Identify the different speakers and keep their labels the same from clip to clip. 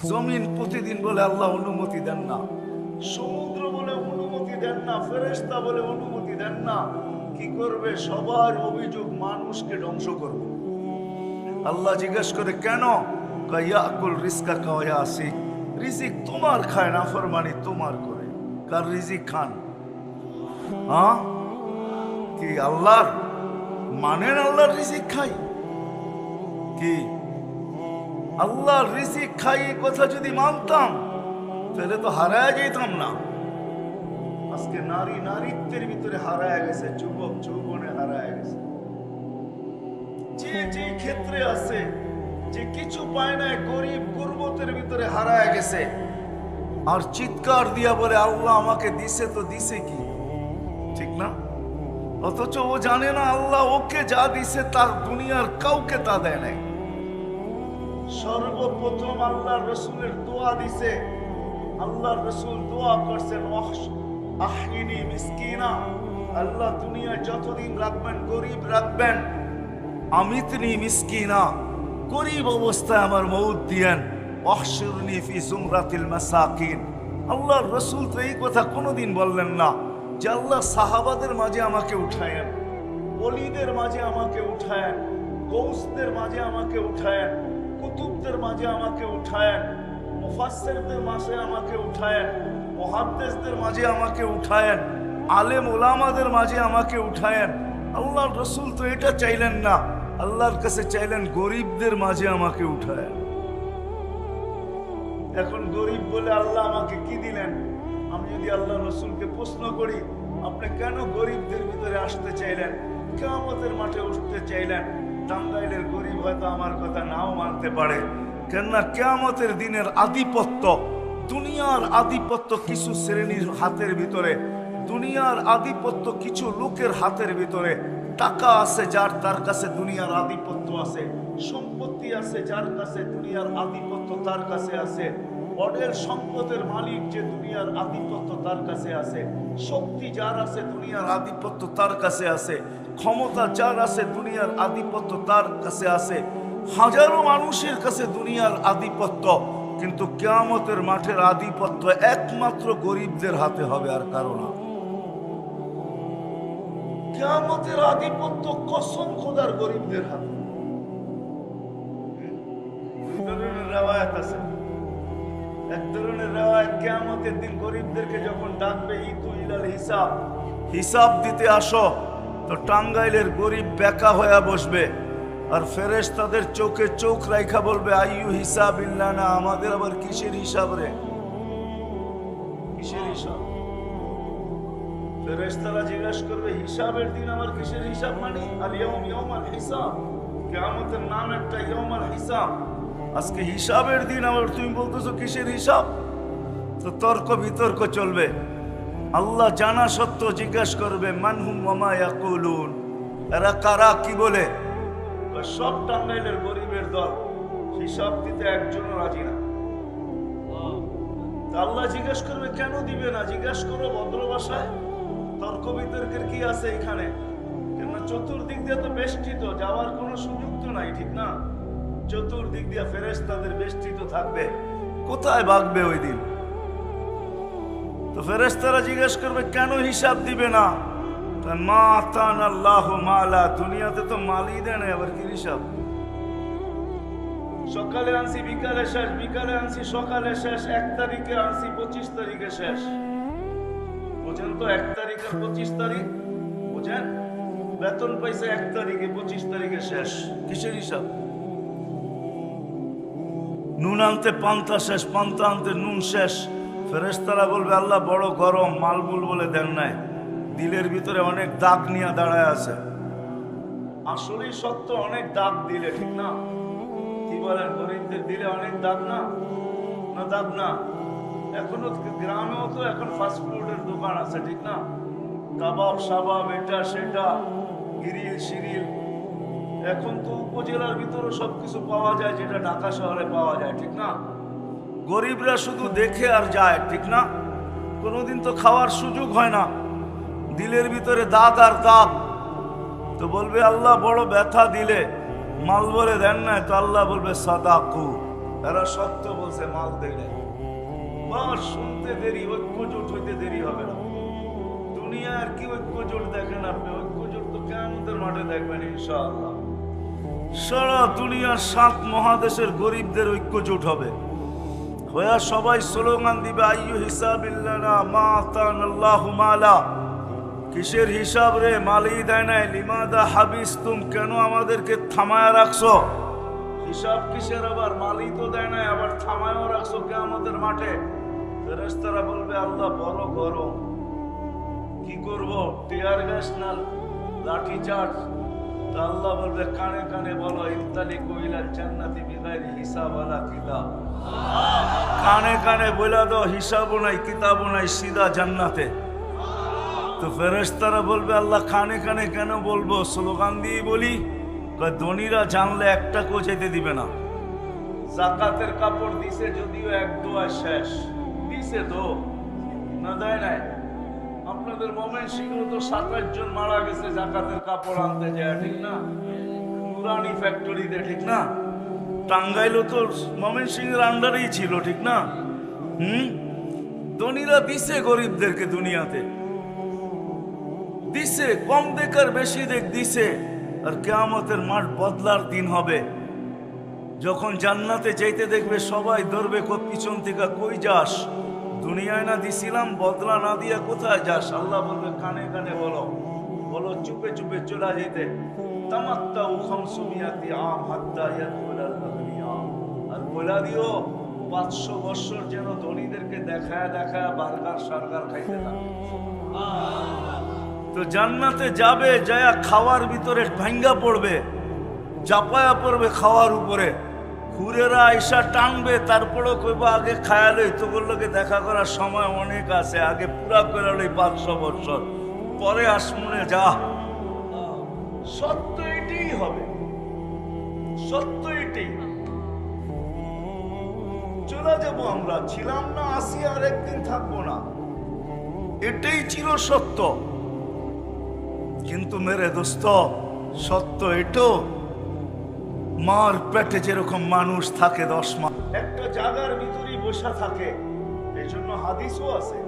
Speaker 1: জমিন প্রতিদিন বলে আল্লাহ অনুমতি দেন না, সমুদ্র বলে অনুমতি দেন না, ফেরেশতা বলে অনুমতি দেন না। কি করবে? সবার অভিযোগ মানুষকে ধ্বংস করবে। আল্লাহ জিজ্ঞেস করে কেন? ইয়াকুল রিজকা কাওয়া আসি, রিজিক তোমার খায়, নাফরমানি তোমার করে। কার রিজিক খান? হ্যাঁ, কি আল্লাহর মানেন? আল্লাহর রিজিক খাই কি? আল্লাহর রিজিক খাই এই কথা যদি মানতাম তাহলে তো হারায় যেতাম না। আজকে নারী নারীত্বের ভিতরে হারায় গেছে, যুবক যৌবনে হারায় গেছে। যে যে ক্ষেত্রে আছে, যে কিছু পায় না, গরিব গুরবতের ভিতরে হারায় গেছে। আর চিৎকার দিয়া বলে আল্লাহ আমাকে দিছে, তো দিছে কি? ঠিক না? অথচ ও জানে না আল্লাহ ওকে যা দিছে তার দুনিয়ার কাউকে তা দেয় নাই। সর্বপ্রথম আল্লাহ রসুলের দোয়া দিছে। আল্লাহ রসুল দোয়া করছেন, আহইনি মিসকিনা, আল্লাহ দুনিয়ায় যতদিন রাখবেন গরিব রাখবেন। আমিতনি মিসকিনা, গরিব অবস্থায় আমার মউত দিয়েন। ওয়াহশুরনি ফি জুমরাতিল মাসাকিন। আল্লাহর রসুল তো এই কথা কোনোদিন বললেন না যে আল্লাহ সাহাবাদের মাঝে আমাকে উঠায়েন, ওলিদের মাঝে আমাকে উঠায়েন, গৌসদের মাঝে আমাকে উঠায়েন, কুতুবদের মাঝে আমাকে উঠায়েন, মুফাসসিরদের মাঝে আমাকে উঠায়েন, মুহাদ্দিসদের মাঝে আমাকে উঠায়েন, আলেম ওলামাদের মাঝে আমাকে উঠায়েন। আল্লাহর রসুল তো এটা চাইলেন না, আল্লাহর কাছে চাইলেন গরিবদের মাঝে আমাকে উঠায়েন। এখন গরিব বলে আল্লাহ আমাকে কি দিলেন? আমি যদি আল্লাহ রসুলকে প্রশ্ন করি, আপনি কেন গরিবদের ভিতরে আসতে চাইলেন, কিয়ামতের মাঠে উঠতে চাইলেন? টাঙ্গাইলের গরিব হয়তো আমার কথা নাও মানতে পারে, কেননা কিয়ামতের দিনের আধিপত্য, দুনিয়ার আধিপত্য কিছু শ্রেণীর হাতের ভিতরে, দুনিয়ার আধিপত্য কিছু লোকের হাতের ভিতরে। টাকা আছে যার, তার কাছে দুনিয়ার আধিপত্য আছে। সম্পত্তি আছে যার কাছে, দুনিয়ার আধিপত্য তার কাছে আছে। অঢেল সম্পদের মালিক যে, দুনিয়ার আধিপত্য তার কাছে আছে। শক্তি যার আছে, দুনিয়ার আধিপত্য তার কাছে আছে। ক্ষমতা যার আছে, দুনিয়ার আধিপত্য তার কাছে আছে। হাজারো মানুষের কাছে দুনিয়ার আধিপত্য, কিন্তু কিয়ামতের মাঠের আধিপত্য একমাত্র গরিবদের হাতে হবে, আর কারো না। কিয়ামতের আধিপত্য কসম খোদার গরিবদের হাতে। দুই ধরনের রিওয়ায়াত আছে। এক ধরনের রিওয়ায়াত, কিয়ামতের দিন গরিবদেরকে যখন ডাকবে, ইতু ইলাল হিসাব, হিসাব দিতে আসো, তো টাঙ্গাইলের গরিব বেকা হয়ে বসবে। আর ফেরেশতাদের চোখে চোখ রাইখা বলবে, আইয়ু হিসাব ইল্লানা, আমাদের আবার কিসের হিসাব রে? কিসের হিসাব? ফেরেশতারা জিজ্ঞাসা করবে, হিসাবের দিন আমার কিসের হিসাব? মানে আল ইয়াউম ইয়াউমাল হিসাব, কিয়ামতের নাম একটা ইয়াউমাল হিসাব। আজকে হিসাবের দিন, আবার তুমি বলতেছো কিসের হিসাব? তো তর্ক বিতর্ক চলবে। আল্লাহ জানা সত্ত্বেও জিজ্ঞাসা করবে, মানহুম ওয়া মা ইয়াকুলুন, এরা কারা, কি বলে? সব টাঙ্গাইলের গরিবের দল, হিসাব দিতে একজনও রাজি না। আল্লাহ জিজ্ঞাসা করবে, কেন দিবে না? জিজ্ঞাসা করো ভদ্র ভাষায়। তর্ক বিতর্কের কি আছে এখানে? কেননা চতুর্দিক দিয়ে তো বেষ্টিত, যাওয়ার কোনো সুযোগ তো নাই, ঠিক না? চতুর্দিক দিয়ে ফেরেশতাদের বেষ্টিত থাকবে, কোথায় ভাগবে ওই দিন? তো ফেরেশতারা জিজ্ঞেস করবে, কেন হিসাব দিবে না? মা আতানা আল্লাহু মালা, দুনিয়াতে তো মালই দেয় না, আবার কি হিসাব? সকালে আনছি বিকালে শেষ, বিকালে আনছি সকালে শেষ, 1 তারিখে আনছি 25 তারিখে শেষ। বুঝেন তো? 1 তারিখ আর 25 তারিখ বুঝেন? বেতন পাইছে 1 তারিখে, 25 তারিখে শেষ। কিসের হিসাব? নুন আনতে পান্তা শেষ, পান্তা আনতে নুন শেষ। ফেরেশতারা বলবে, আল্লাহ বড় গরম, মালবুল বলে দেন নাই, দিলের ভিতরে অনেক দাগ নিয়ে দাঁড়ায় আছে। আসলেই সত্য, অনেক দাগ দিলে, ঠিক না? কি বলেন? গরিবদের দিলে অনেক দাগ না? না দাগ না? এখনো গ্রামেও তো এখন ফাস্ট ফুডের দোকান আছে, ঠিক না? কাবাব সাবাব, এটা সেটা, গিরিল শিরিল। এখন তো উপজেলার ভিতরে সবকিছু পাওয়া যায়, যেটা ঢাকা শহরে পাওয়া যায়, ঠিক না? গরিবরা শুধু দেখে আর যায়, ঠিক না? কোনোদিন তো খাওয়ার সুযোগ হয় না। দিলের ভিতরে দাগ আর দাগ। তো বলবে, আল্লাহ বড় ব্যথা দিলে, মাল বলে দেন না, তো আল্লাহ বলবে সাদাকু, এরা সত্য বলছে, মাল দেয় নাই। বাস শুনতে দেরি, ঐক্য জোট হইতে দেরি হবে না। দুনিয়ার কি ঐক্য জোট দেখেন আপনি? ঐক্য জোট তো কিয়ামতের মাঠে দেখবেন ইনশাআল্লাহ। সারা দুনিয়ার 7 মহাদেশের গরিবদের ঐক্য জোট হবে, হইয়া সবাই স্লোগান দিবে, আইয়ু হিসাবিল্লানা মা আতানাল্লাহু মালা। কিসের হিসাব রে? মালই দেয় নাই। লিমাদা হাবিস্তুম, কেন আমাদেরকে থামায়া রাখছো? হিসাব কিসের আবার? মালই তো দেয় নাই, আবার থামায়ও রাখছো কিয়ামতের মাঠে। ফেরেশতারা বলবে, আল্লাহ বড় গরম, কি করব? টিয়ার গ্যাস না লাঠি চার্জ? তো আল্লাহ বলবে, কানে কানে বলো, ইনতালিকু ইলাল জান্নাতি বিগাইরি হিসাব ওয়ালা কিতাব। কানে কানে বলে দাও, হিসাবও নাই কিতাবও নাই, সিধা জান্নাতে। তো ফেরেশতারা বলবে, আল্লাহ কানে কানে কেন বলবো? স্লোগান দিয়ে বলি। ধনীরা জানলে একটা কো যেতে দিবে না। জাকাতের কাপড় দিছে যদিও এক দোয়া শেষ, দিছে তো না, দেয় নাই। আপনাদের ময়মনসিংহ তো 27 জন মারা গেছে জাকাতের কাপড় আনতে যায়, ঠিক না? নুরানি ফ্যাক্টরিতে, ঠিক না? টাঙ্গাইলও তো ময়মনসিংহের আন্ডারেই ছিল, ঠিক না? ধনীরা দিছে গরিবদেরকে, দুনিয়াতে দিছে, কম দেখ আর বেশি দেখ দিছে। আর কিয়ামতের মাঠ বদলার দিন হবে, যখন জান্নাতে যাইতে দেখবে সবাই ধরবে পিছন থেকে, কই যাস? দুনিয়ায় না দিছিলাম, বদলা না দিয়া কোথায় যাস? আল্লাহ বলবে, কানে কানে বলো, বলো চুপে চুপে চলে যেতে। তামাত্তাউ খামসুমিয়াতি আম হাত্তা ইয়াদখুলাল আগনিয়া। আর বলে দিও 500 বছর যেন ধনীদেরকে দেখায় দেখায় বার্গার সার্গার খাইতে থাকে। তো জান্নাতে যাবে, যায়া খাওয়ার ভিতরে ভাঙ্গা পড়বে, চাপায়া পড়বে খাওয়ার উপরে। হুরেরা আইসা টানবে, তারপরেও কইবা আগে খায়ালই তোগুলোকে দেখা করার সময় অনেক আছে, আগে পুরা করে লই 500 বছর, পরে আসমুনে যা। সত্য এটাই হবে, সত্য এটাই। চলে যাবো আমরা, ছিলাম না, আসি, আর একদিন থাকবো না, এটাই ছিল সত্য। কিন্তু মেরে দোস্ত, সত্য এটো, মার পেটে যেরকম মানুষ থাকে 10 মাস একটা জায়গার ভিতরেই বসা থাকে। এই জন্য হাদিসও আছে,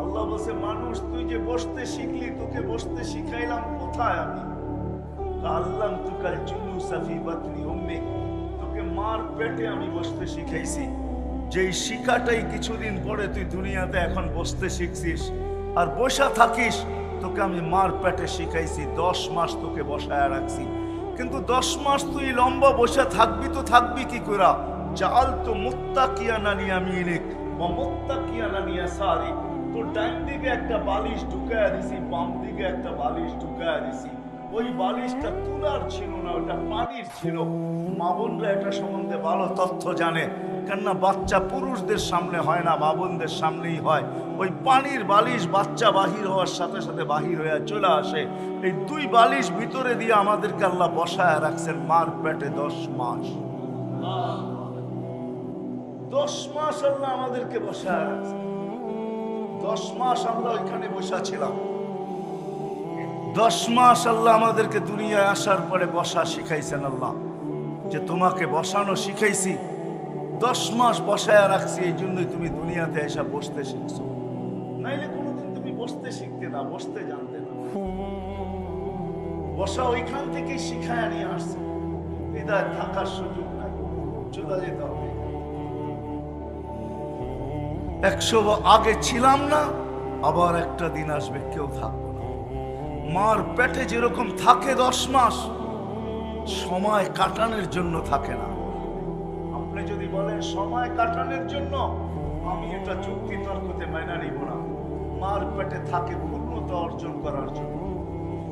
Speaker 1: আল্লাহ বলছে, মানুষ তুই যে বসতে শিখলি, তোকে বসতে শিখাইলাম কোথায় আমি? আল্লাহ তুকাল জুলুসা ফি বাতনি উম্মিক, তোকে মার পেটে আমি বসতে শিখাইছি। যেই শিখাটাই কিছুদিন পরে তুই দুনিয়াতে এখন বসতে শিখছিস আর বসা থাকিস, তোকে আমি মার পেটে শিখাইছি। 10 মাস তোকে বসায় রাখছি, কিন্তু 10 মাস তুই লম্বা বসে থাকবি তো থাকবি কি করা? জাল তো মুত্তাকিয়ান আলা ইয়ামিনিক ওয়া মুত্তাকিয়ান আলা ইয়াসারিক, তোর ডান দিকে একটা বালিশ ঢুকায়া দিছি, বাম দিকে একটা বালিশ ঢুকায়া দিছি। ওই বালিশটা তুলার ছিল না, ওটা পানির ছিল। মা বোনরা এটা সম্বন্ধে ভালো তথ্য জানে, কেননা বাচ্চা পুরুষদের সামনে হয় না, মা বোনদের সামনেই হয়। ওই পানির বালিশ বাচ্চা বাহির হওয়ার সাথে সাথে বাহির হয়ে চলে আসে। এই 2 বালিশ ভিতরে দিয়ে আমাদেরকে আল্লাহ বসায় রাখছেন মার পেটে 10 মাস। 10 মাস আল্লাহ আমাদেরকে বসায় রাখছেন। 10 মাস আমরা ওইখানে বসা ছিলাম। 10 মাস আল্লাহ আমাদেরকে দুনিয়ায় আসার পরে বসা শিখাইছেন। আল্লাহ যে তোমাকে বসানো শিখাইছি, 10 মাস বসায় রাখছি, এই জন্যই তুমি দুনিয়াতে এসে বসতে শিখছো। নাইলে কোনোদিন তুমি বসতে শিখতে না, বসতে জানতে না। বসা ওইখান থেকে শিখায় নিয়ে আসছে। হৃদয় থাকার সুযোগ নাই, চলে যেতে হবে। 100 আগে ছিলাম না, আবার একটা দিন আসবে কেউ থাকবে না। মার পেটে যেরকম থাকে 10 মাস, সময় কাটানোর জন্য থাকে না। আপনি যদি বলেন সময় কাটানোর জন্য, আমি এটা যুক্তি তর্কতে মাইনা নিব না। মার পেটে থাকে পূর্ণতা অর্জন করার জন্য।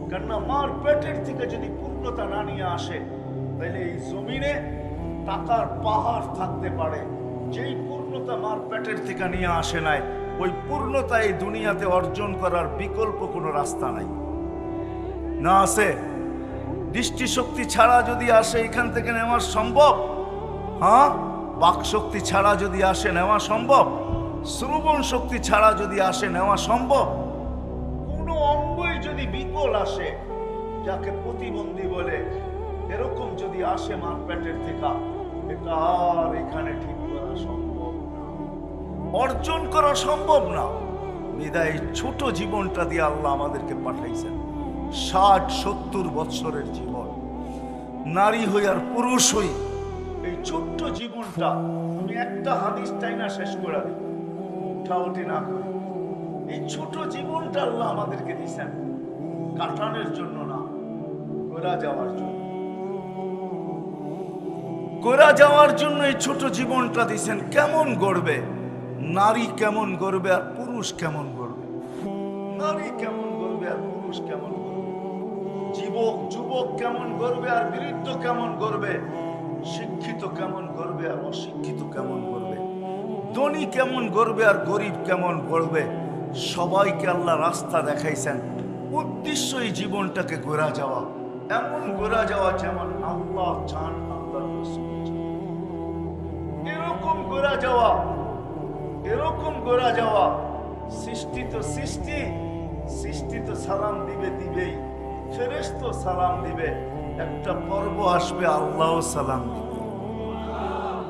Speaker 1: কেননা মার পেটের থেকে যদি পূর্ণতা না নিয়ে আসে, তাহলে এই জমিনে টাকার পাহাড় থাকতে পারে। যেই পূর্ণতা মার পেটের থেকে নিয়ে আসে নাই, ওই পূর্ণতা এই দুনিয়াতে অর্জন করার বিকল্প কোনো রাস্তা নাই। না আছে? দৃষ্টিশক্তি ছাড়া যদি আসে এখান থেকে নেওয়া সম্ভব? হ্যাঁ। বাক শক্তি ছাড়া যদি আসে নেওয়া সম্ভব? শ্রবণ শক্তি ছাড়া যদি আসে নেওয়া সম্ভব? কোনো অঙ্গই যদি বিকল আসে, যাকে প্রতিবন্ধী বলে, এরকম যদি আসে মার পেটের থেকে, এটা আর এখানে ঠিক করা সম্ভব না, অর্জন করা সম্ভব না। বিদায় ছোট জীবনটা দিয়ে আল্লাহ আমাদেরকে পাঠাইছেন। 60-70 বৎসরের জীবন, নারী হই আর পুরুষ হই, এই ছোট্ট জীবনটা আমি একটা হাদিস টাইনা শেষ করে দিই, উঠাউঠি না করি। এই ছোট জীবনটা আল্লাহ আমাদেরকে দিয়েছেন কাটানোর জন্য না, গোরা যাওয়ার জন্য। গোরা যাওয়ার জন্য এই ছোট জীবনটা দিয়েছেন। কেমন গড়বে নারী, কেমন গড়বে আর পুরুষ কেমন গড়বে, নারী কেমন গড়বে আর পুরুষ কেমন গড়বে, যুবক কেমন গড়বে আর বৃদ্ধ কেমন গড়বে, শিক্ষিত কেমন গড়বে আর অশিক্ষিত কেমন গড়বে, ধনী কেমন গড়বে আর গরিব কেমন গড়বে। সবাইকে আল্লাহ রাস্তা দেখাইছেন। উদ্দেশ্য এই জীবনটাকে গোরা যাওয়া, এমন গোরা যাওয়া যেমন আল্লাহ চান, আল্লাহ রাসূল চান। এরকম গোরা যাওয়া, এরকম গোরা যাওয়া। সৃষ্টি তো সৃষ্টি তো সালাম দিবেই, ফেরেশতা সালাম দিবে। একটা পর্ব আসবে আল্লাহ সালাম দিবে,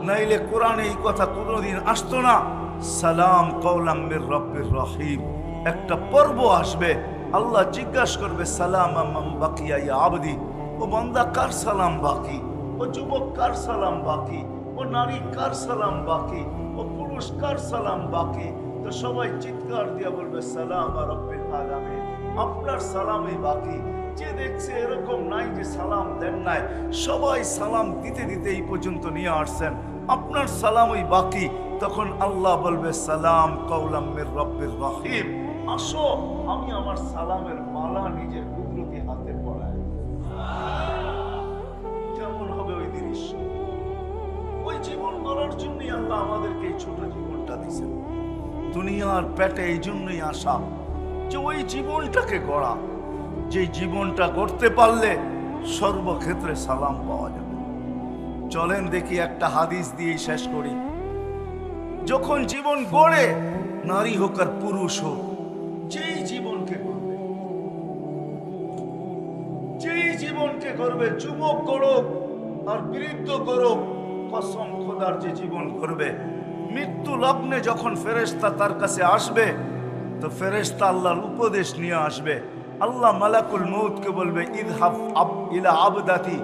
Speaker 1: নাইলে কোরআনে এই কথা কোনোদিন আসতো না। সালাম কওলাম মির রব্বির রহিম, একটা পর্ব আসবে, আল্লাহ জিজ্ঞাসা করবে সালাম মান বাকিয়া ইয়া আবদি, ও বান্দা কার সালাম বাকি, ও যুবক কার সালাম বাকি, ও নারী কার সালাম বাকি, ও পুরুষ কার সালাম বাকি। তো সবাই চিৎকার দিয়ে বলবে সালাম রাব্বিল আলামিন, আপনার সালামই বাকি। যে দেখছে এরকম নাই যে সালাম দেন নাই, সবাই সালাম দিতে দিতে এই পর্যন্ত নিয়ে আসছেন, আপনার সালামই বাকি। তখন আল্লাহ বলবে সালাম কওলাম মির রব্বির রহিম, আসো আমি আমার সালামের মালা নিজের কুদরতি হাতে পড়াই। কেমন হবে ওই দৃশ্য? ওই জীবন গড়ার জন্যই আল্লাহ আমাদেরকে এই ছোট জীবনটা দিয়েছেন। দুনিয়ার পেটে এই জন্যই আসা যে ওই জীবনটাকে গড়া, যে জীবনটা গড়তে পারলে সর্বক্ষেত্রে সালাম পাওয়া যাবে। চলেন দেখি একটা হাদিস দিয়ে শেষ করি। যখন জীবন গড়ে, নারী হোক আর পুরুষ হোক, যেই জীবনকে গড়বে, যেই জীবনকে গড়বে, যুবক গড়ুক আর বৃদ্ধ গড়ুক, কসম খোদার যে জীবন গড়বে, মৃত্যু লগ্নে যখন ফেরেশতা তার কাছে আসবে, তো ফেরেশতা আল্লাহর উপদেশ নিয়ে আসবে। আল্লাহ মালাকুল মউতকে বলবে ইযহাব ইলা আবদাতি,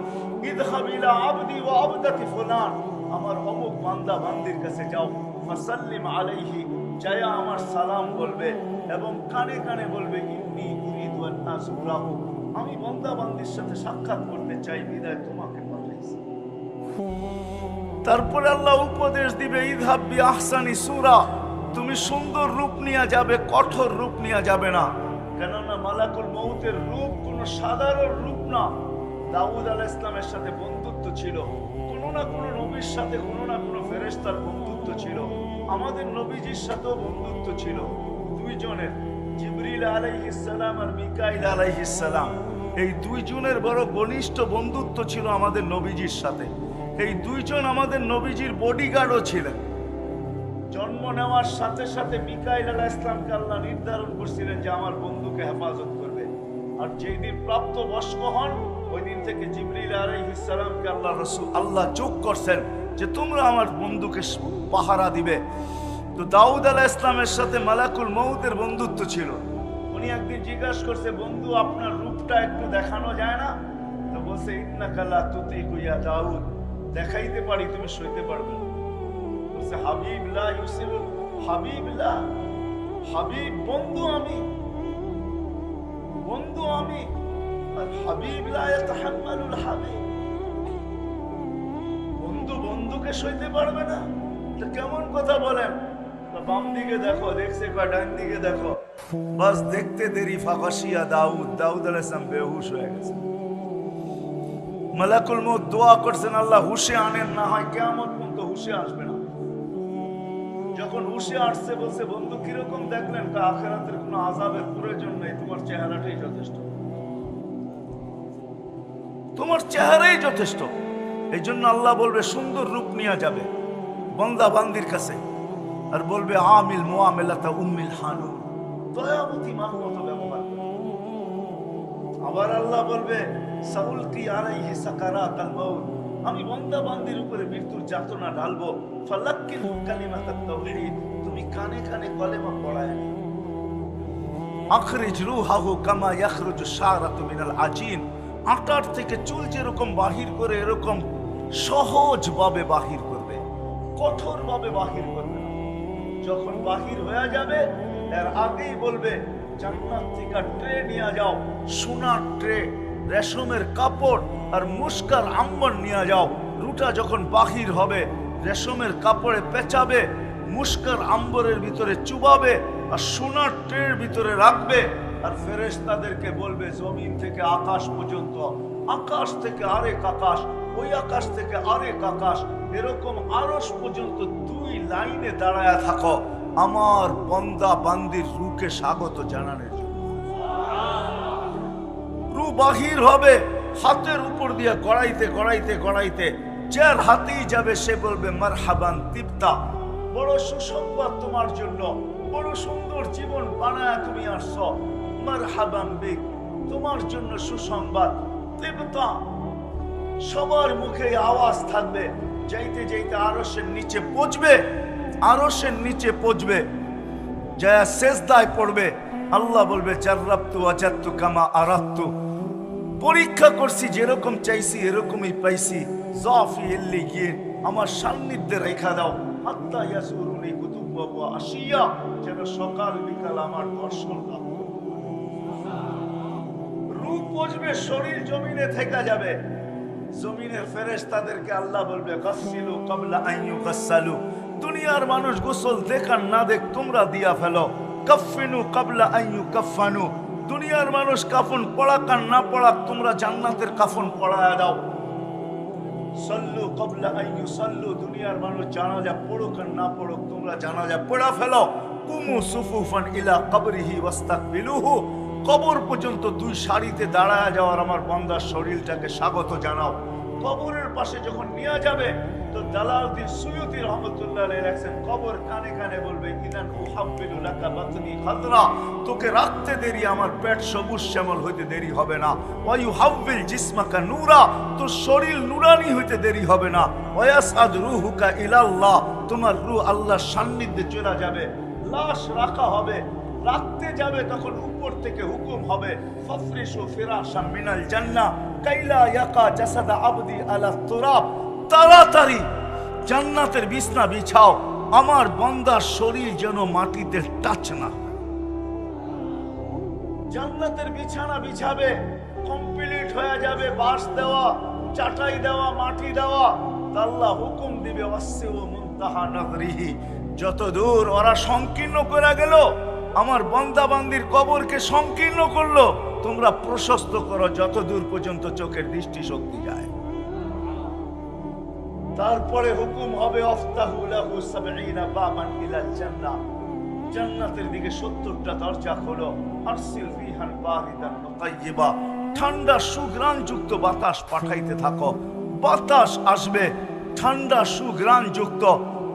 Speaker 1: ইযহাব ইলা আবদি ওয়া আবদাতি ফুলান, আমার অমুক বান্দা বান্দির কাছে যাও, ফাসাল্লিম আলাইহি, যায়া আমার সালাম বলবে এবং কানে কানে বলবে ইন্নী উরিদু আন আযুরাহু, আমি বান্দা বান্দির সাথে সাক্ষাৎ করতে চাই, বিদায় তোমাকে পাঠাইছি। তারপরে আল্লাহ উপদেশ দিবে ইযহাব বি আহসানি সূরা, তুমি সুন্দর রূপ নিয়ে যাবে, কঠোর রূপ নিয়ে যাবে না। কেননা মালাকুল মউতের রূপ কোনো সাধারণ রূপ না। দাউদ আলাইহিস সালামের সাথে বন্ধুত্ব ছিল, কোনো না কোনো নবীর সাথে কোনো না কোনো ফেরেশতার বন্ধুত্ব ছিল, আমাদের নবীজির সাথেও বন্ধুত্ব ছিল দুইজনের, জিবরিল আলাইহিস সালাম আর মিকাইল আলাইহিস সালাম। এই দুইজনের বড় ঘনিষ্ঠ বন্ধুত্ব ছিল আমাদের নবীজির সাথে। এই দুইজন আমাদের নবীজির বডিগার্ডও ছিলেন। জন্ম নেওয়ার সাথে সাথে মিকাইল আলাইহিস সালামকে আল্লাহ নির্ধারণ করছিলেন যে আমার বন্ধুকে হেফাজত করবে। আর যেই দিন প্রাপ্ত বয়স্ক হন, ওই দিন থেকে জিবরিল আলাইহিস সালামকে আল্লাহ যোগ করছেন যে তোমরা আমার বন্ধুকে পাহারা দিবে। তো দাউদ আলাইহিস সালামের সাথে মালাকুল মউতের বন্ধুত্ব ছিল। উনি একদিন জিজ্ঞাসা করছে, বন্ধু আপনার রূপটা একটু দেখানো যায় না? তো বলছে ইন্নাকা লা তুতিকু ইয়া দাউদ, দেখাইতে পারি, তুমি সইতে পারবে না। বলছে হাবিব লা ইউসিবুল হাবিব লা, হাবিব বন্ধু আমি, বন্ধু আমি, আর হাবিব লা ইয়াতাহাম্মালুল হাবিব, বন্ধু বন্ধুকে সইতে পারবে না। তো কেমন কথা বলেন? বাম দিকে দেখো, দেখছে কয় ডান দিকে দেখো, বাস দেখতে দেরি ফাগাশিয়া দাউদ, দাউদ আলাইহিস সালাম বেহুশ হয়ে গেছে। মালাকুল মউত দোয়া করছেন আল্লাহ হুশে আনেন, না হয় কিয়ামত পর্যন্ত হুশে আসবে না। যখন হুশে আসছে বলছে বন্ধু কিরকম দেখলেন? তা আখিরাতের কোনো আযাবের প্রয়োজন নেই, তোমার চেহারাটাই যথেষ্ট, তোমার চেহারাই যথেষ্ট। এই জন্য আল্লাহ বলবে সুন্দর রূপ নিয়ে যাবে বান্দা বান্দির কাছে, আর বলবে আমিল মুআমিলাতা উম্মিল হানুন, দয়াবতী মার মতো ব্যবহার করবে। আবার আল্লাহ বলবে সাউলকি আলাইহি সাকারাতাল মাউত, আমি বান্দা বান্দির উপরে মৃত্যুর যাতনা ঢালবো। ফালাক্কিন কালিমাতাত তাওহীদ, তুমি কানে কানে কলেমা পড়ায় না। আখরিজ রূহাহু কামা ইয়াখরুজু শারাতু মিনাল আজিন, আটার থেকে চুল যেরকম বাহির করে এরকম সহজভাবে বাহির করবে, কঠোরভাবে বাহির করবে না। যখন বাহির হয়ে যাবে এর আগেই বলবে জান্নাত থেকে ট্রে নিয়ে যাও, সোনার ট্রে, রেশমের কাপড় আর মুস্কার আম্বর নিয়ে যাও। রুটা যখন বাহির হবে রেশমের কাপড়ে পেঁচাবে, মুস্কার আম্বরের ভিতরে চুবাবে আর সোনার ট্রের ভিতরে রাখবে। আর ফেরেশতাদেরকে বলবে জমিন থেকে আকাশ পর্যন্ত, আকাশ থেকে আরেক আকাশ, ওই আকাশ থেকে আরেক আকাশ, এরকম আরশ পর্যন্ত 2 লাইনে দাঁড়ায় থাকো আমার বান্দা বান্দির রূকে স্বাগত জানানোর জন্য। রূহ বাহির হবে, হাতের উপর দিয়ে গড়াইতে গড়াইতে গড়াইতে যার হাতেই যাবে সে বলবে মারহাবান তিবতা, বড় সুসংবাদ তোমার জন্য, বড় সুন্দর জীবন বানায় তুমি আসছো, মারহাবান বিক, তোমার জন্য সুসংবাদ। তিবতা, সবার মুখে আওয়াজ থাকবে। যাইতে যাইতে আরশের নিচে পৌঁছবে, আরশের নিচে পৌঁছবে, যা সেজদায় পড়বে। আল্লাহ বলবে জাররাবতু ওয়াজাদতু কামা আরাদতু, পরীক্ষা করছি যেরকম চাইছি এরকমই পাইছি। জাফি ইল্লিগিন, আমার সান্নিধ্যে রেখা দাও। হাত্তা ইয়াসুরুনি কুতুবা ওয়া আশিয়া, যেন সকাল বিকাল আমার দর্শন লাভ করি। রূহ পৌঁছবে, শরীর জমিনে থেকে যাবে। জমিনের ফেরেশতাদেরকে আল্লাহ বলবে গাসসিলু ক্বাবলা আন ইউগাসসালু, দুনিয়ার মানুষ গোসল দেখ আর না দেখ তোমরা দিয়া ফেলো। কাফফিনু ক্বাবলা আন ইউকাফফানু, দুনিয়ার মানুষ কাফন পড়াক আর না পড়াক তোমরা জান্নাতের কাফন পড়ায়া দাও। সাল্লু ক্বাবলা আন ইউসাল্লু, দুনিয়ার মানুষ জানাজা পড়ুক আর না পড়ুক তোমরা জানাজা পড়া ফেলো। কুমু সুফুফান ইলা কবরিহি ওয়াস্তাকবিলুহু, কবর পর্যন্ত 2 সারিতে দাঁড়ায় যাওয়ার আমার বান্দার শরীরটাকে স্বাগত জানাও। কবরের পাশে যখন নিয়ে যাবে তো জালালউদ্দিন সুয়ুতী রহমাতুল্লাহ আলাইহি লেখেন, কবর কানে কানে বলবে ইদান উহাব্বিলু লাকা বাতনি খাদরা, তোকে রাখতে দেরি আমার পেট সবুজ শ্যামল হইতে দেরি হবে না। ওয়া ইউহাব্বিল জিসমাকা নূরা, তোর শরীর নুরানি হইতে দেরি হবে না। ওয়া ইয়াসআদ রূহুকা ইলাল্লাহ, তোমার রূহ আল্লাহর সান্নিধ্যে চলে যাবে। লাশ রাখা হবে, রাখতে যাবে তখন উপর থেকে হুকুম হবে ফাফরিশু ফিরাশাম মিনাল জান্নাহ কাইলা ইয়াকা জাসাদা আবদি আলা তুরাব, তাড়াতাড়ি জান্নাতের বিছনা বিছাও, আমার বান্দার শরীর যেন মাটিতে টাচ না। জান্নাতের বিছানা বিছাবে, কমপ্লিট হয়ে যাবে, বাঁশ দেওয়া, চাটাই দেওয়া, মাটি দেওয়া। আল্লাহ হুকুম দিবে ওয়াসিউ মুনতাহা নাযরিহি, যত দূর ওরা সংকীর্ণ করে গেল, আমার বান্দা বান্দির কবরকে সংকীর্ণ করলো, তোমরা প্রশস্ত করো যত দূর পর্যন্ত চোখের দৃষ্টি শক্তি যায়। তারপরে হুকুম হবে আফতাহু লাহু ৭০ বাবান ইলাল জান্নাহ, জান্নাতের দিকে ৭০টা দরজা খোলো। আরসিল ফিহান বারিদান মুতাইয়্যিবা, ঠান্ডা সুঘ্রাণ যুক্ত বাতাস পাঠাইতে থাকো। বাতাস আসবে ঠান্ডা সুঘ্রাণ যুক্ত,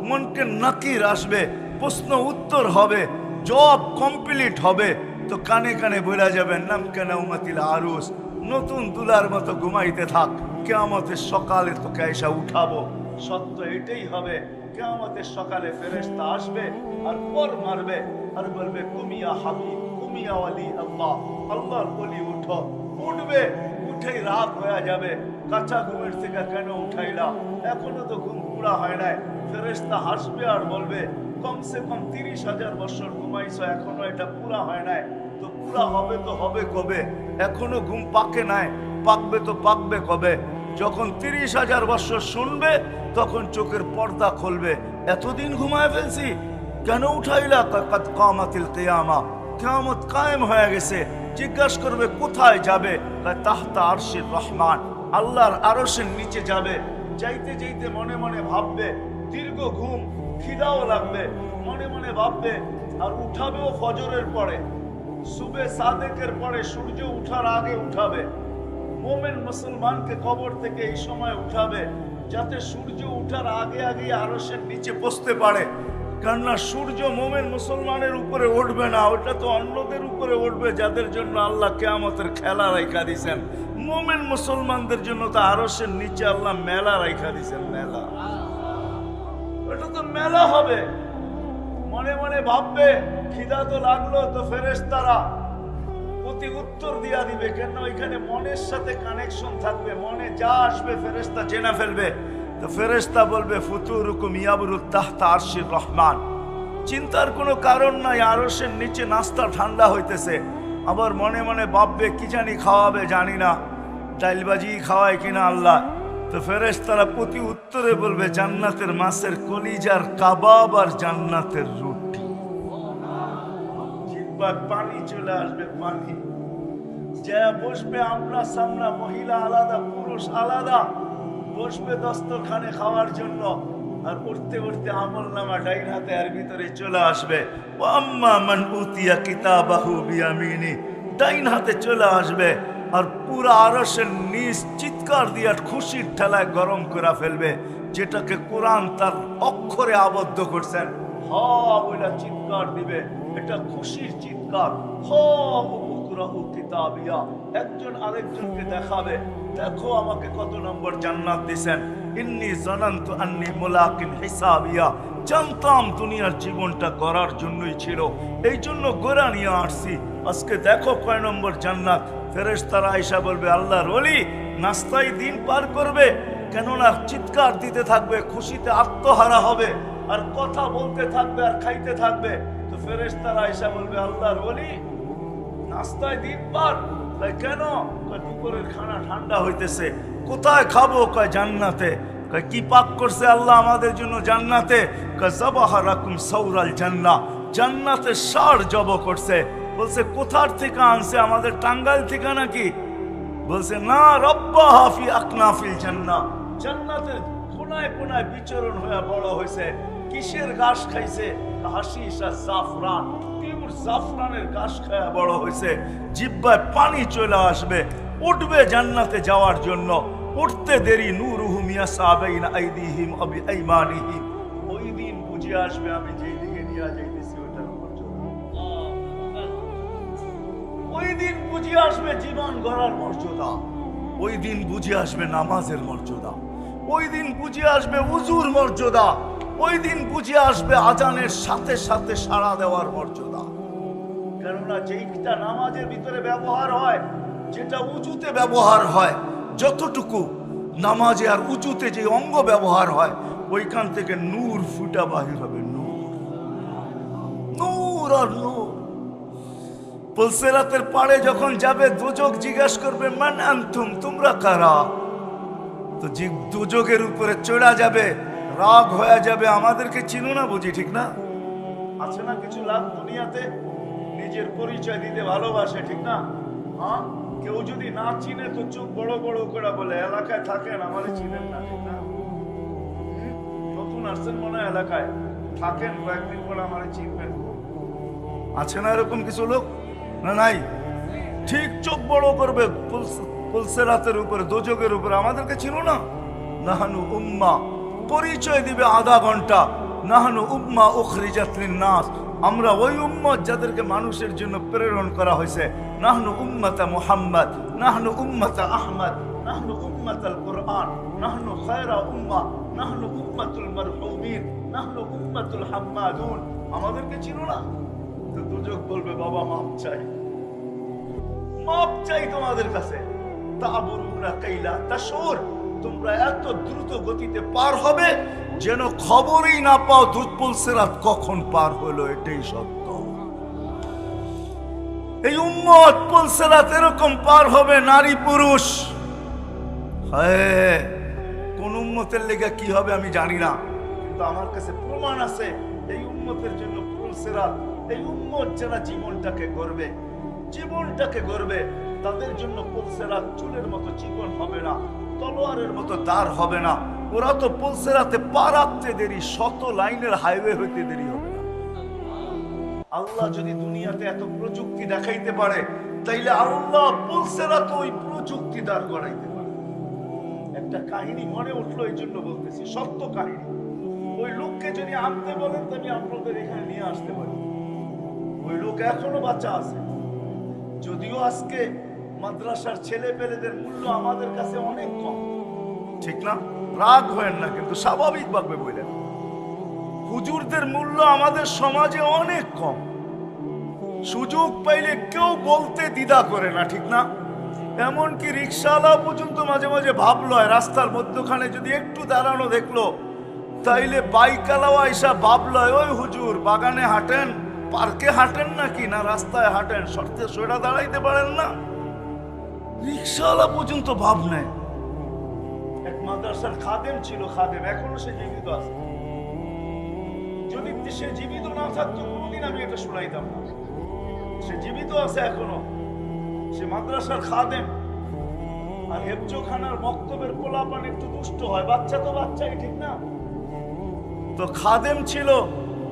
Speaker 1: মনকে নাকির আসবে, প্রশ্ন উত্তর হবে, জব কমপ্লিট হবে। তো কানে কানে বলা যাবে নাম কেন উমাতিল আরুস, নতুন দুলার মতো ঘুমাইতে থাক, কিয়ামতের সকালে তোকে এসে উঠাবো। সত্য এটাই হবে, কিয়ামতের সকালে ফেরেশতা আসবে আর পর মারবে আর বলবে কুমিয়া হাবিব, কুমিয়া ওয়ালি আল্লাহ, আল্লাহর ওলি উঠো। উঠবে, উঠেই রাত হয়ে যাবে। কাঁচা ঘুমের থেকে কেন উঠাইলা, এখনো তো ঘুম পুরা হয় নাই। ফেরেশতা হাসবে আর বলবে কমসে কম ৩০,০০০ বছর ঘুমাইছো, এখনো এটা পুরা হয় নাই। তো পুরা হবে তো হবে কবে, এখনো ঘুম পাকে নাই, পাকবে তো পাকবে কবে। যখন ৩০,০০০ বছর শুনবে তখন চোখের পর্দা খুলবে, এতদিন ঘুমায় ফেলছি কেন উঠাইলা? কাদ কামাতিল কিয়ামা, কিয়ামত কায়েম হয়ে গেছে। জিজ্ঞাসা করবে কোথায় যাবে? তাহতা আরশির রহমান, আল্লাহর আরশের নিচে যাবে। যাইতে যাইতে মনে মনে ভাববে দীর্ঘ ঘুম, খিদাও লাগবে, মনে মনে ভাববে। আর উঠাবেও ফজরের পরে, সুবে সাদেকের পরে, সূর্য উঠার আগে উঠাবে। মোমেন মুসলমানকে কবর থেকে এই সময় উঠাবে যাতে সূর্য উঠার আগে আগে আরশের নিচে বসতে পারে। কেননা সূর্য মোমেন মুসলমানের উপরে উঠবে না, ওটা তো অন্যদের উপরে উঠবে যাদের জন্য আল্লাহ কিয়ামতের খেলা রাইখা দিয়েছেন। মোমেন মুসলমানদের জন্য তো আরশের নিচে আল্লাহ মেলা রাইখা দিয়েছেন, মেলা। ওটা তো মেলা হবে। মনে মনে ভাববে খিদা তো লাগলো, তো ফেরেশতারা প্রতি উত্তর দিয়া দিবে, কেন ওইখানে মনের সাথে কানেকশন থাকবে, মনে যা আসবে ফেরেশতা জেনে ফেলবে। তো ফেরেশতা বলবে ফুতুরুকুম ইয়াবরুত তাহতা আরশির রহমান, চিন্তার কোনো কারণ নাই, আরশের নিচে নাস্তা ঠান্ডা হইতেছে। আবার মনে মনে ভাববে কি জানি খাওয়াবে, জানি না ডাইলবাজি খাওয়ায় কিনা আল্লাহ। তো ফেরেশতারা প্রতি উত্তরে বলবে জান্নাতের মাছের কলিজার কাবাব আর জান্নাতের রুটি। জিহ্বার পানি চলে আসবে, পানি যা বসবে আমরা সামনা, মহিলা আলাদা পুরুষ আলাদা, বসবে দস্তরখানে খাওয়ার জন্য। আর উঠতে উঠতে আমলনামা ডাইন হাতে আর ভিতরে চলে আসবে। ও আম্মা মান উতিয়া কিতাবাহু বিয়ামিনি, ডাইন হাতে চলে আসবে। আর পুরা আরশের নিচ চিৎকার দিয়ে খুশির ঠেলায় গরম করে ফেলবে, যেটাকে কোরআন তার অক্ষরে আবদ্ধ করছেন। হ বলে চিৎকার দিবে, এটা খুশির চিৎকার। হ উকরাহু কিতাবিয়া, একজন আরেকজনকে দেখাবে, দেখো আমাকে কত নম্বর জান্নাত দিবেন। ইন্নী জানান্তু আন্নী মুলাকিন হিসাবিয়া, জানতাম দুনিয়ার জীবনটা গড়ার জন্যই ছিল, এই জন্য গোড়া নিয়ে আসছি। আজকে দেখো কয় নম্বর জান্নাত। ফেরেশতারা আয়েশা বলবে আল্লাহর ওলি নাস্তায় দিন পার করবে, কেননা চিৎকার দিতে থাকবে, খুশিতে আত্মহারা হবে, আর কথা বলতে থাকবে আর খাইতে থাকবে। তো ফেরেশতারা আয়েশা বলবে আল্লাহর ওলি নাস্তায় দিন পার, কেন? দুপুরের খানা ঠান্ডা হইতেছে, কোথায় খাবো? কয় জান্নাতে। কয় কি পাক করছে আল্লাহ আমাদের জন্য জান্নাতে? কয় যাবাহা লাকুম সাওরাল জান্নাহ, জান্নাতে ষাঁড় জব করছে। বলছে কোথার থেকে আনছে? আমাদের টাঙ্গাইল থেকে নাকি? বলছে না, রব্বাহা ফি আকনাফিল জান্নাহ, জান্নাতের কোনায় কোনায় বিচরণ হয়ে বড় হয়েছে। কিসের ঘাস খাইছে? হাসিস আর জাফরান, পিওর জাফরানের ঘাস খায়া বড় হয়েছে। জিহ্বায় পানি চলে আসবে, উঠবে জান্নাতে যাওয়ার জন্য। উঠতে দেরি নূরুহুম ইয়াসা বাইনা আইদিহিম ওয়া বিআইমানিহিম, ওই দিন বুঝে আসবে আমি যেই দিকে নিয়ে যাইতেছি ওটার মর্যাদা। ওই দিন বুঝে আসবে জীবন গড়ার মর্যাদা, ওই দিন বুঝে আসবে নামাজের মর্যাদা, ওই দিন বুঝে আসবে উজুর মর্যাদা, ওই দিন বুঝে আসবে আজানের সাথে সাথে সাড়া দেওয়ার মর্যাদা। কেননা যেইটা নামাজের ভিতরে ব্যবহার হয়, যেটা উজুতে ব্যবহার হয়, যতটুকু নামাজে আর উজুতে যে অঙ্গ ব্যবহার হয়, ওইখান থেকে নূর ফুটা বাহির হবে, নূর, নূর আর নূর। পুলসিরাতের পাড়ে যখন যাবে দোজখ জিজ্ঞেস করবে মান আনতুম, তোমরা কারা? তো দোজখের উপরে চড়া যাবে, রাগ হয়ে যাবে, আমাদেরকে চিনো না বুঝি, ঠিক না? আছে না কিছু লাভ দুনিয়াতে নিজের পরিচয় দিতে ভালোবাসে, ঠিক না? হ্যাঁ, কেউ যদি না চিনে তো চোখ বড় বড় করে বলে এলাকায় থাকেন আমারে চিনেন না, ঠিক না? নতুন আসছেন মনে হয় এলাকায়, থাকেন কয়েকদিন পরে আমারে চিনবেন। আছে না এরকম কিছু লোক? না নাই? ঠিক চোখ বড় করবে পুলসিরাতের উপরে, দোজখের উপরে, আমাদেরকে চিনো না? নাহানু উম্মা, পরিচয় দিবে আধা ঘন্টা। নাহানু উম্মা উখরিজাত লিন-নাস, আমরা ওই উম্মত যাদেরকে মানুষের জন্য প্রেরণ করা হয়েছে। নাহনু উম্মাতা মুহাম্মদ, নাহনু উম্মাতা আহমদ, নাহনু উম্মাতাল কুরআন, নাহনু খায়রা উম্মাহ, নাহনু উম্মাতুল মারহুমিন, নাহনু উম্মাতুল হাম্মাদুন। আমাদেরকে চিনো না? তো দোজখ বলবে বাবা মাপ চাই, মাপ চাই তোমাদের কাছে। তাবুরুনা কাইলা তাশুর, তোমরা এত দ্রুত গতিতে পার হবে যেন খবরই না পাও পুলসিরাত কখন পার হলো, এটাই সত্য। এই উম্মত পুলসিরাত এরকম পার হবে, নারী পুরুষ। হ্যাঁ, কোন উম্মতের লেগে কি হবে আমি জানি না, কিন্তু আমার কাছে প্রমাণ আছে এই উম্মতের জন্য পুলসিরাত। এই উম্মত যারা জীবনটাকে গড়বে, জীবনটাকে গড়বে, তাদের জন্য পুলসিরাত চুলের মতো চিকন হবে না, তলোয়ারের মতো দাঁড় হবে না। ওরা তো পুলসিরাতে পা রাখতে দেরি, শত লাইনের হাইওয়ে হইতে দেরি হবে না। আল্লাহ যদি দুনিয়াতে এত প্রযুক্তি দেখাইতে পারে, তাইলে আল্লাহ পুলসিরাতে ওই প্রযুক্তি দাঁড় করাইতে পারে। একটা কাহিনী মনে উঠলো, এই জন্য বলতেছি, সত্য কাহিনী। ওই লোক লোককে যদি আনতে বলেন তো আমি আপনাদের এখানে নিয়ে আসতে পারি। ওই লোক এখনো বাচ্চা আছে, যদিও আজকে মাদ্রাসার ছেলে পেলেদের মূল্য আমাদের কাছে অনেক কম, ঠিক না? রাগ হয়েন না, কিন্তু স্বাভাবিক ভাবে বললেন হুজুরদের মূল্য আমাদের সমাজে অনেক কম। সুযোগ পাইলে কেউ বলতে দ্বিধা করে না, ঠিক না? এমনকি রিক্সাওয়ালা পর্যন্ত মাঝে মাঝে ভাবলো রাস্তার মধ্যখানে যদি একটু দাঁড়ানো দেখলো, তাইলে বাইকালাও আইসা ভাবলো ওই হুজুর বাগানে হাঁটেন, পার্কে হাঁটেন নাকি না রাস্তায় হাঁটেন, শর্তে সোজা দাঁড়াইতে পারেন না? রিক্সাওয়ালা পর্যন্ত ভাব নেয়। এক মাদ্রাসার খাদেম ছিল, খাদেম এখনো সে জীবিত আছে। যদি সে জীবিত না থাকতো কোনোদিন আমি এটা শুনাইতাম না। সে জীবিত আছে এখনো, সে মাদ্রাসার খাদেম। আর হেফজোখানার বক্তব্যের পোলাপান একটু দুষ্ট হয়, বাচ্চা তো বাচ্চাই, ঠিক না? তো খাদেম ছিল,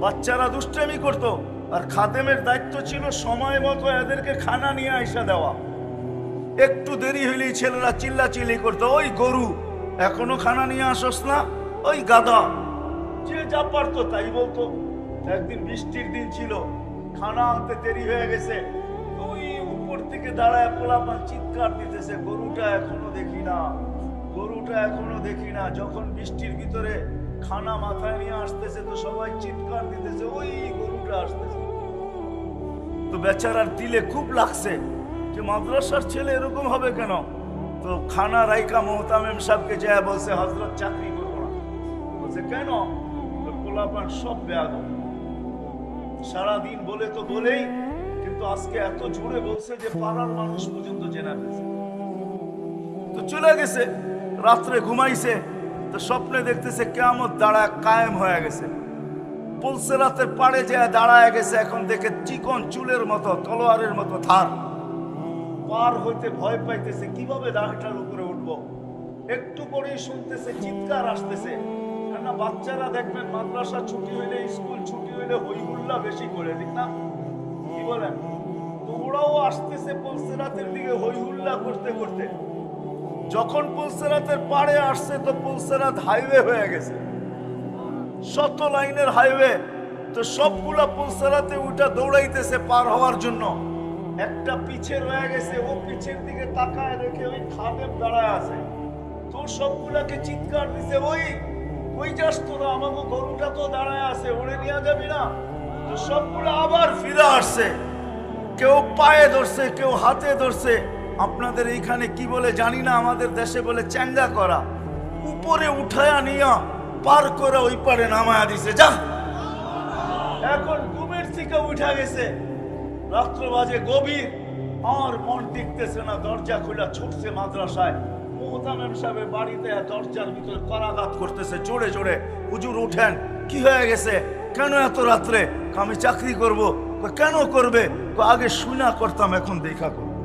Speaker 1: বাচ্চারা দুষ্টামি করতো, আর খাদেমের দায়িত্ব ছিল সময় মতো এদেরকে খানা নিয়ে আইসা দেওয়া। একটু দেরি হইলেই ছেলেরা চিল্লাচিল্লি করতো, ওই গরু এখনো খানা নিয়ে আসস না, ওই গাধা, যে যা পারতো তাই বলতো। একদিন বৃষ্টির দিন ছিল, খানা আনতে দেরি হয়ে গেছে, ওই উপর থেকে দাঁড়ায় পোলাপান চিৎকার দিতেছে, গরুটা এখনো দেখি না, গরুটা এখনো দেখি না। যখন বৃষ্টির ভিতরে খানা মাথায় নিয়ে আসতেছে তো সবাই চিৎকার দিতেছে, ওই গরুটা আসতেছে। তো বেচারার দিলে খুব লাগছে যে মাদ্রাসার ছেলে এরকম হবে কেন। তো খানা রাইকা মোহতামিম সাহেবকে যায় বলছে, হযরত চাকরি করবো না। বলছে কেন? পোলাপান সব বেয়াদব, সারাদিন বলে তো বলেই, কিন্তু আজকে এত জোরে বলছে যে পাড়ার মানুষ পর্যন্ত জেনে ফেলছে। তো চলে গেছে, রাত্রে ঘুমাইছে, তো স্বপ্নে দেখতেছে কিয়ামত দাঁড়ায় কায়েম হয়ে গেছে। বলছে রাতের পাড়ে যায় দাঁড়ায় গেছে, এখন দেখে চিকন চুলের মতো, তলোয়ারের মতো ধার। পার হইতে ভয় পাইতেছে, কিভাবে দাঁড়াটার উপরে উঠবো। একটু পরেই শুনতেছে চিৎকার আসতেছে। কেননা বাচ্চারা দেখবেন মাদ্রাসা ছুটি হইলে, স্কুল ছুটি হইলে হই হুল্লা বেশি করে, ঠিক না? কি বলেন? তো ওরাও আসতেছে পুলসেরাতের দিকে হই হুল্লা করতে করতে। যখন পুলসেরাতের পাড়ে আসছে তো পুলসেরাত হাইওয়ে হয়ে গেছে, 7 লাইনের হাইওয়ে। তো সবগুলা পুলসেরাতে উঠা দৌড়াইতেছে পার হওয়ার জন্য। একটা পিছে রয়ে গেছে, ও পিছের দিকে তাকায় দেখে ওই খাদেম দাঁড়ায় আছে। তো সবগুলাকে চিৎকার দিছে, ওই যাস তোরা, আমাকে গরুটা তো দাঁড়ায় আছে, ওরে নিয়ে যাবি না? তো সবগুলো আবার ফিরে আসছে, কেউ পায়ে ধরছে, কেউ হাতে ধরছে। আপনাদের এইখানে কি বলে জানি না, আমাদের দেশে বলে চ্যাঙ্গা করা। উপরে উঠায়া নিয়া পার করে ওই পারে নামায়া দিছে, যা। এখন ঘুমের থেকে উঠা গেছে, রাত্র বাজে গভীর, আর মন টিকতেছে না, দরজা খোলা ছুটছে মাদ্রাসায়। মোহতামিম সাহেবের বাড়িতে দরজার ভিতরে করাঘাত করতেছে জোরে জোরে, হুজুর উঠেন, কি হয়ে গেছে, কেন এত রাত্রে? আমি চাকরি করব। কেন করবে? আগে শুনা করতাম, এখন দেখা করব।